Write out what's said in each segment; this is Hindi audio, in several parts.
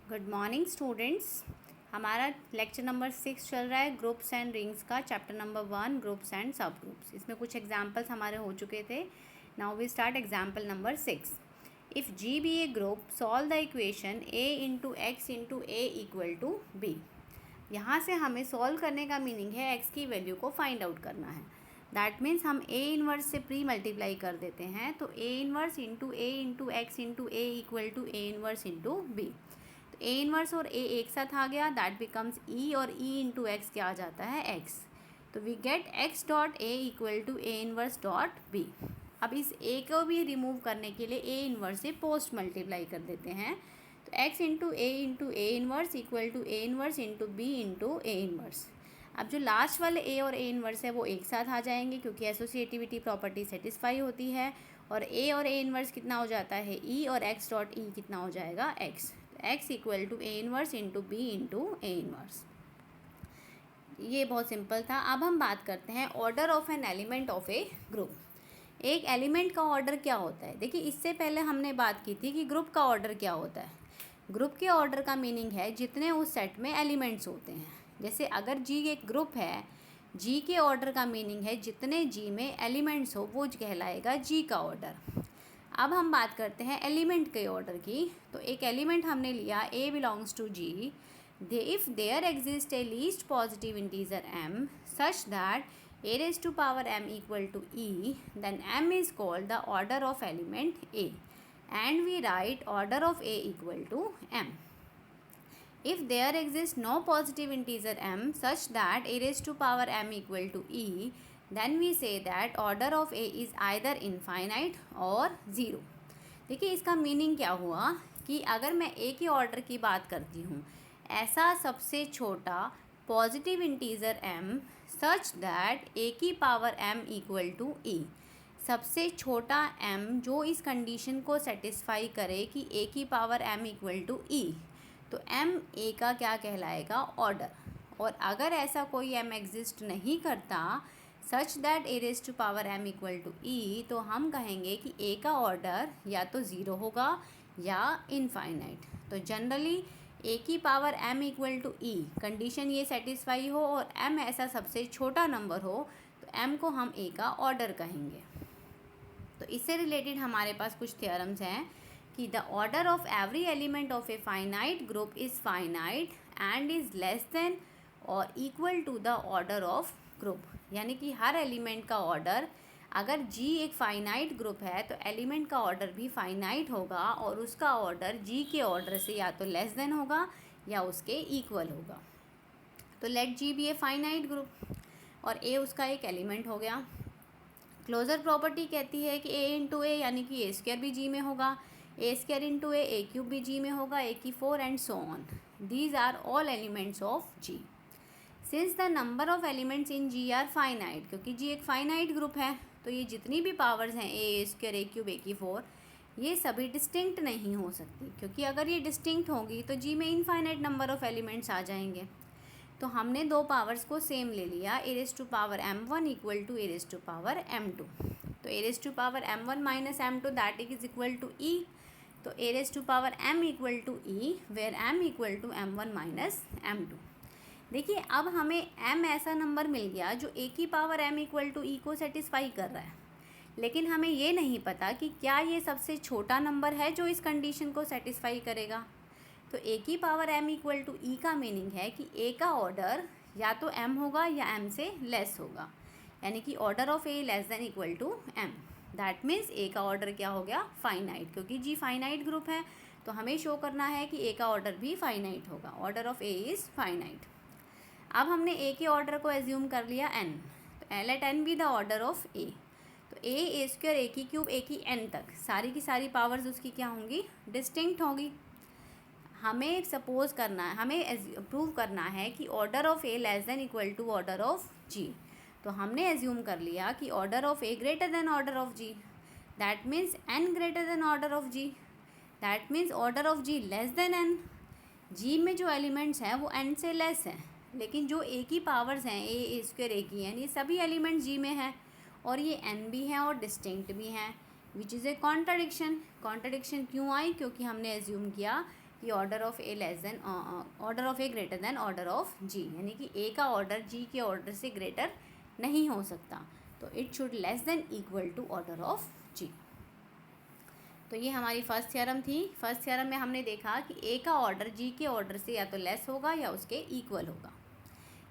Good morning students. हमारा लेक्चर नंबर 6 चल रहा है ग्रुप्स एंड रिंग्स का, chapter number 1 groups and subgroups. इसमें कुछ एग्जांपल्स हमारे हो चुके थे। Now we start example number 6। If G be a group, solve the equation a into x into a equal to b. यहाँ से हमें सॉल्व करने का मीनिंग है एक्स की वैल्यू को फाइंड आउट करना है। दैट मीन्स हम ए इनवर्स से प्री मल्टीप्लाई कर देते हैं, तो a inverse into x into a equal to a inverse into b. तो ए इनवर्स और ए एक साथ आ गया, दैट बिकम्स ई, और ई इंटू एक्स क्या आ जाता है, एक्स। तो we get x dot a equal to a inverse dot b. अब इस ए को भी रिमूव करने के लिए ए इनवर्स से पोस्ट मल्टीप्लाई कर देते हैं, तो x into a inverse equal to a inverse into b into a inverse. अब जो लास्ट वाले ए और ए इनवर्स है वो एक साथ आ जाएंगे क्योंकि एसोसिएटिविटी प्रॉपर्टी सेटिस्फाई होती है, और ए इनवर्स कितना हो जाता है, ई, और एक्स डॉट ई कितना हो जाएगा, x. X equal to a inverse into b into a inverse. ये बहुत सिंपल था। अब हम बात करते हैं order of an element of a group. एक एलिमेंट का ऑर्डर क्या होता है। देखिए, इससे पहले हमने बात की थी कि ग्रुप का ऑर्डर क्या होता है। ग्रुप के ऑर्डर का मीनिंग है जितने उस सेट में एलिमेंट्स होते हैं। जैसे अगर जी एक ग्रुप है, जी के ऑर्डर का मीनिंग है जितने जी में एलिमेंट्स हो वो कहलाएगा जी का ऑर्डर। अब हम बात करते हैं एलिमेंट के ऑर्डर की। तो एक एलिमेंट हमने लिया ए बिलोंग्स टू जी, दे if there exist a least positive integer M such that a raised to power m equal to e, then m is called the order of element a, and we write order of a equal to m. If there exists no positive integer m such that a raised to power m equal to e, then we say that order of a is either infinite or zero. देखिए, इसका मीनिंग क्या हुआ कि अगर मैं a के ऑर्डर की बात करती हूँ, ऐसा सबसे छोटा positive integer m such that a की power m equal to e, सबसे छोटा m जो इस कंडीशन को सेटिस्फाई करे कि a की power m equal to e, तो m a का क्या कहलाएगा, ऑर्डर। और अगर ऐसा कोई m एग्जिस्ट नहीं करता such that a raise to power m equal to e, तो हम कहेंगे कि a का ऑर्डर या तो ज़ीरो होगा या इनफाइनाइट। तो जनरली a की power m equal to e condition ये सेटिस्फाई हो और m ऐसा सबसे छोटा नंबर हो, तो m को हम a का ऑर्डर कहेंगे। तो इससे रिलेटेड हमारे पास कुछ थ्योरम्स हैं कि the order of every element of a finite group is finite and is less than or equal to the order of group. यानी कि हर एलिमेंट का ऑर्डर, अगर जी एक फाइनाइट ग्रुप है तो एलिमेंट का ऑर्डर भी फाइनाइट होगा और उसका ऑर्डर जी के ऑर्डर से या तो लेस देन होगा या उसके इक्वल होगा। तो let G be a finite group और ए उसका एक एलिमेंट हो गया। क्लोजर प्रॉपर्टी कहती है कि ए इंटू ए यानी कि ए स्क्वायर भी जी में होगा, a square into a cube भी जी में होगा, ए की 4 and so on. These are all elements of G. Since the number of elements in G are finite, क्योंकि जी एक फाइनाइट ग्रुप है तो ये जितनी भी पावर्स हैं ए स्क्वायर, ए क्यूब, ए की 4, ये सभी डिस्टिंक्ट नहीं हो सकती, क्योंकि अगर ये डिस्टिंक्ट होंगी तो जी में इनफाइनाइट नंबर ऑफ एलिमेंट्स आ जाएंगे। तो हमने दो पावर्स को सेम ले लिया, a raise to power m1 equal to a raise to power m2। तो a raise to power m1 minus m2 that is equal to e। तो a raise to power m equal to e where m equal to m1 minus m2। देखिए, अब हमें m ऐसा नंबर मिल गया जो a की power m equal to e को सेटिस्फाई कर रहा है, लेकिन हमें ये नहीं पता कि क्या ये सबसे छोटा नंबर है जो इस कंडीशन को सेटिस्फाई करेगा। तो a की power m equal to e का मीनिंग है कि a का ऑर्डर या तो m होगा या m से लेस होगा, यानी कि order of a less than equal to m। That means a का ऑर्डर क्या हो गया, फाइनाइट। क्योंकि g फाइनाइट ग्रुप है तो हमें शो करना है कि a का ऑर्डर भी फाइनाइट होगा, order of a is finite. अब हमने a के ऑर्डर को एज्यूम कर लिया n, तो let n be the order of a। तो ए स्क्वायर, ए की क्यूब, ए की n तक सारी की सारी पावर्स उसकी क्या होंगी, डिस्टिंक्ट होगी। हमें सपोज करना है, हमें प्रूव करना है कि order of a less than equal to order of G. तो हमने एज्यूम कर लिया कि order of a greater than order of G, that means N greater than order of G, that means order of G less than N. G में जो एलिमेंट्स हैं वो एन से लेस हैं, लेकिन जो ए की पावर्स हैं, ए स्क्वायर, ए की एन, ये सभी एलिमेंट्स जी में हैं और ये एन भी हैं और डिस्टिंक्ट भी हैं, which is a contradiction. Contradiction क्यों आई, क्योंकि हमने एज्यूम किया कि order of a less than order of a greater than order of G, यानी कि ए का ऑर्डर जी के ऑर्डर से ग्रेटर नहीं हो सकता, तो it should less than equal to order of G. तो ये हमारी फर्स्ट थ्योरम थी। फर्स्ट थ्योरम में हमने देखा कि ए का ऑर्डर जी के ऑर्डर से या तो लेस होगा या उसके इक्वल होगा।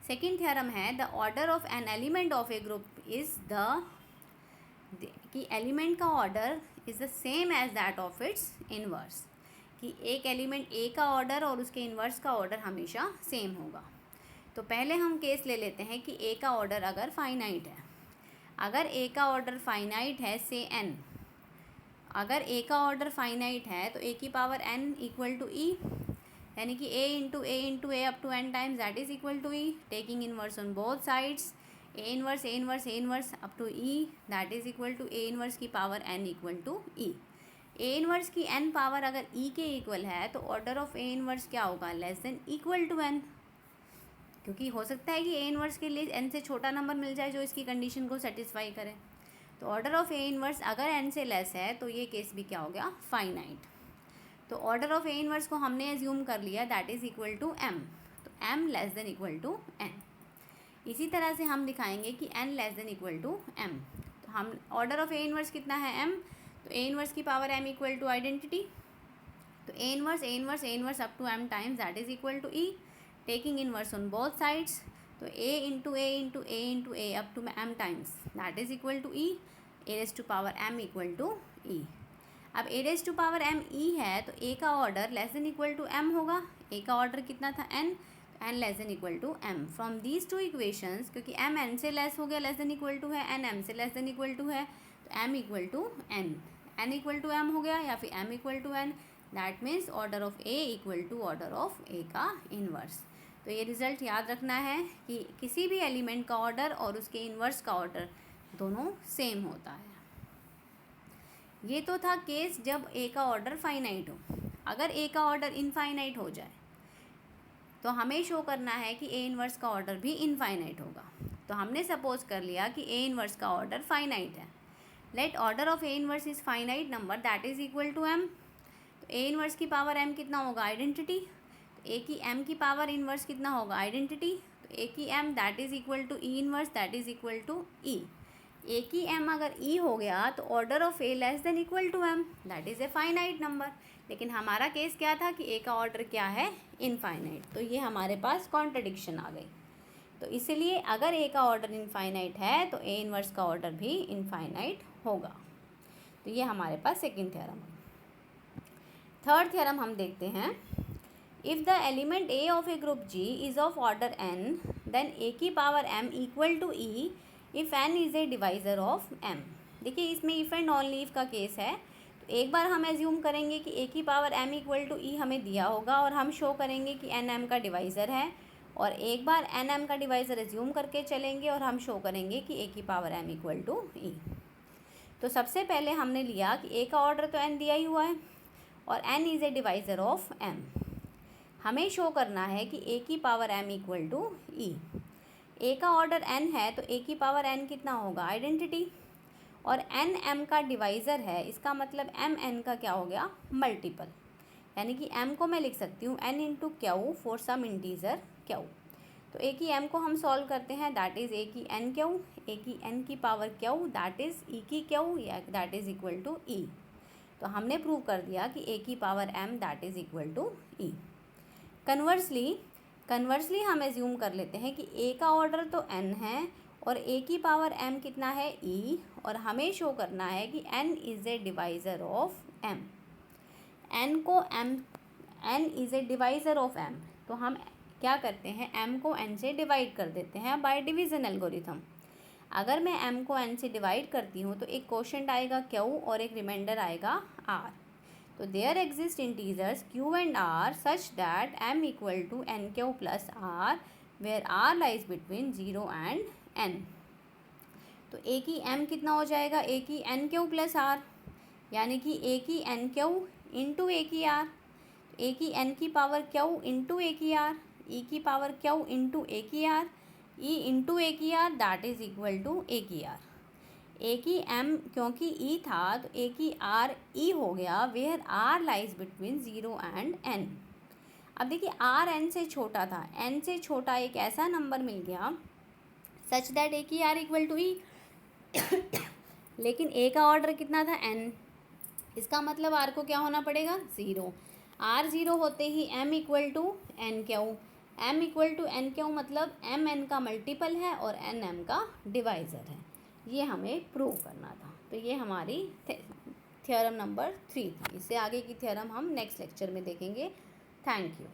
सेकेंड थ्योरम है the order of an element of a group is कि एलिमेंट का order is the same as that of its inverse, कि एक एलिमेंट ए का ऑर्डर और उसके इन्वर्स का ऑर्डर हमेशा सेम होगा। तो पहले हम केस ले लेते हैं कि ए का ऑर्डर अगर फाइनाइट है, अगर ए का ऑर्डर फाइनाइट है से एन, अगर ए का ऑर्डर फाइनाइट है तो ए की power N equal to E, यानी कि a into a up to N times that is equal to E, taking inverse on both sides, a inverse up to E that is equal to a inverse की power N equal to E. A inverse की एन पावर अगर ई के इक्वल है तो ऑर्डर ऑफ ए इनवर्स क्या होगा, less than equal to n, क्योंकि हो सकता है कि ए इनवर्स के लिए एन से छोटा नंबर मिल जाए जो इसकी कंडीशन को सेटिस्फाई करे। तो ऑर्डर ऑफ ए इनवर्स अगर एन से लेस है तो ये केस भी क्या हो गया, फाइनाइट। तो ऑर्डर ऑफ ए इनवर्स को हमने एज्यूम कर लिया that is equal to M, तो M less than equal to N. इसी तरह से हम दिखाएंगे कि N less than equal to M. तो हम ऑर्डर ऑफ ए इनवर्स कितना है, एम, तो ए इनवर्स की power M equal to identity, तो a inverse up to M times that is equal to E, taking inverse on both sides, तो a into a up to M times that is equal to E, a raise to power M equal to E. अब a raise to power M E है तो ए का order less than equal to M होगा, ए का ऑर्डर कितना था एन, तो N less than equal to M. From these two equations, क्योंकि एम एन से लेस हो गया लेस देन इक्वल टू है, एन एम से लेस देन इक्वल टू है, तो M equal to N, N equal to M हो गया या फिर M equal to N, that means order of a equal to order of a का इन्वर्स। तो ये रिजल्ट याद रखना है कि किसी भी एलिमेंट का ऑर्डर और उसके इन्वर्स का ऑर्डर दोनों सेम होता है। ये तो था केस जब ए का ऑर्डर फाइनाइट हो। अगर ए का ऑर्डर इनफाइनाइट हो जाए तो हमें शो करना है कि ए इन्वर्स का ऑर्डर भी इनफाइनाइट होगा। तो हमने सपोज कर लिया कि ए इन्वर्स का ऑर्डर फाइनाइट है। Let order of a inverse is finite number that is equal to M. तो ए इन्वर्स की पावर एम कितना होगा, आइडेंटिटी, तो ए की एम की पावर इन्वर्स कितना होगा, आइडेंटिटी, तो ए की M that is equal to E inverse that is equal to E. A की एम अगर ई हो गया तो order of a less than equal to M, that is a finite number. लेकिन हमारा केस क्या था कि ए का ऑर्डर क्या है, इनफाइनाइट, तो ये हमारे पास कॉन्ट्रडिक्शन आ गई। तो इसलिए अगर ए का ऑर्डर इनफाइनाइट है तो ए इन्वर्स का ऑर्डर भी इनफाइनाइट होगा। तो ये हमारे पास सेकेंड थ्योरम है। थर्ड थ्योरम हम देखते हैं, if the element a of a group G is of order N then a की power M equal to E if N is a divisor of M. देखिए इसमें इफ़ एंड ओनली इफ़ का केस है। तो एक बार हम एज्यूम करेंगे कि ए की पावर एम इक्वल टू ई हमें दिया होगा और हम शो करेंगे कि एन एम का डिवाइज़र है, और एक बार एन एम का डिवाइज़र एज्यूम करके चलेंगे और हम शो करेंगे कि ए की power M equal to e. तो सबसे पहले हमने लिया कि ए का ऑर्डर तो एन दिया ही हुआ है और n is a divisor of m. हमें शो करना है कि ए की power M equal to E. A का ऑर्डर एन है तो ए की पावर एन कितना होगा, आइडेंटिटी, और एन एम का डिवाइज़र है, इसका मतलब एम एन का क्या हो गया, मल्टीपल, यानी कि एम को मैं लिख सकती हूँ n into q for some integer q. तो ए की एम को हम सॉल्व करते हैं, दैट इज़ ए की एन क्यू, ए की एन की power q that is e की क्यू, या that is equal to e. तो हमने प्रूव कर दिया कि ए की power m that is equal to e. Conversely हम एज्यूम कर लेते हैं कि ए का ऑर्डर तो एन है और ए की पावर एम कितना है, ई, और हमें शो करना है कि N is a divisor of M. N को M, N is a divisor of M, तो हम क्या करते हैं, एम को एन से डिवाइड कर देते हैं बाय डिवीज़न एल्गोरिथम। अगर मैं एम को एन से डिवाइड करती हूँ तो एक क्वोशंट आएगा क्यू और एक रिमाइंडर आएगा आर। तो there exist integers q and r such that m equal to N q plus r where r lies between 0 and n. तो ए की एम कितना हो जाएगा, ए की एन क्यू प्लस आर, यानी कि ए की एन क्यू इंटू ए की आर, ए की एन की पावर क्यू इंटू ए की आर, ई की पावर क्यू इंटू ए की आर, ई इंटू ए की R that is equal to a की आर। ए की एम क्योंकि ई था तो ए की आर ई हो गया, where r lies between 0 and n. अब देखिए आर एन से छोटा था, एन से छोटा एक ऐसा नंबर मिल गया सच दैट ए की आर इक्वल टू ई, लेकिन ए का ऑर्डर कितना था एन, इसका मतलब आर को क्या होना पड़ेगा 0। आर 0 होते ही M equal to N Q, M equal to N Q मतलब एम एन का मल्टीपल है और एन एम का डिवाइज़र है। ये हमें प्रूव करना था। तो ये हमारी थ्योरम नंबर 3 थी। इससे आगे की थ्योरम हम नेक्स्ट लेक्चर में देखेंगे। Thank you.